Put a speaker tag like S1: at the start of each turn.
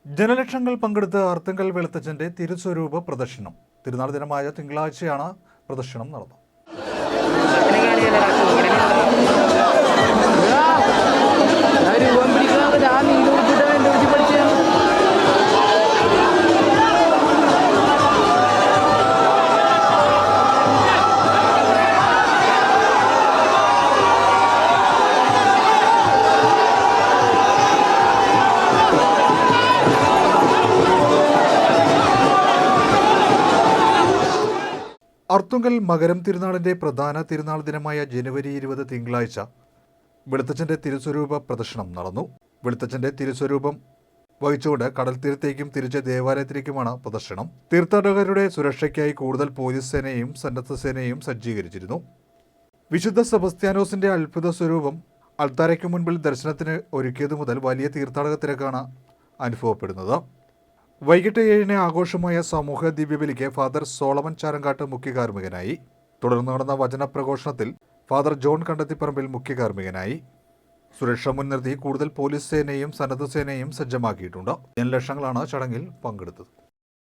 S1: ജനലക്ഷങ്ങൾ പങ്കെടുത്ത ആർത്തുങ്കൽ വെളുത്തച്ഛന്റെ തിരുസ്വരൂപ പ്രദർശനം. തിരുനാൾ ദിനമായ തിങ്കളാഴ്ചയാണ് പ്രദർശനം നടന്നത്. അർത്തുങ്കൽ മകരം തിരുനാളിന്റെ പ്രധാന തിരുനാൾ ദിനമായ ജനുവരി 20 തിങ്കളാഴ്ച വെളുത്തച്ഛന്റെ തിരുസ്വരൂപ പ്രദർശനം നടന്നു. വെളുത്തച്ഛന്റെ തിരുസ്വരൂപം വഹിച്ചുകൊണ്ട് കടൽ തീരത്തേക്കും തിരിച്ച് ദേവാലയത്തിലേക്കുമാണ് പ്രദർശനം. തീർത്ഥാടകരുടെ സുരക്ഷയ്ക്കായി കൂടുതൽ പോലീസ് സേനയും സന്നദ്ധ സേനയും സജ്ജീകരിച്ചിരുന്നു. വിശുദ്ധ സെബസ്ത്യാനോസിന്റെ അത്ഭുത സ്വരൂപം അൾത്താരയ്ക്ക് മുൻപിൽ ദർശനത്തിന് ഒരുക്കിയതു മുതൽ വലിയ തീർത്ഥാടക തിരക്കാണ് അനുഭവപ്പെടുന്നത്. വൈകിട്ട് 7 ആഘോഷമായ സമൂഹ ദിവ്യബലിക്ക് ഫാദർ സോളമൻ ചാരങ്കാട്ട് മുഖ്യകാർമ്മികനായി. തുടർന്ന് നടന്ന വചനപ്രഘോഷണത്തിൽ ഫാദർ ജോൺ കണ്ടത്തിപ്പറമ്പിൽ മുഖ്യകാർമ്മികനായി. സുരക്ഷ മുൻനിർത്തി കൂടുതൽ പോലീസ് സേനയും സന്നദ്ധ സേനയും സജ്ജമാക്കിയിട്ടുണ്ട്. ജനലക്ഷങ്ങളാണ് ചടങ്ങിൽ പങ്കെടുത്തത്.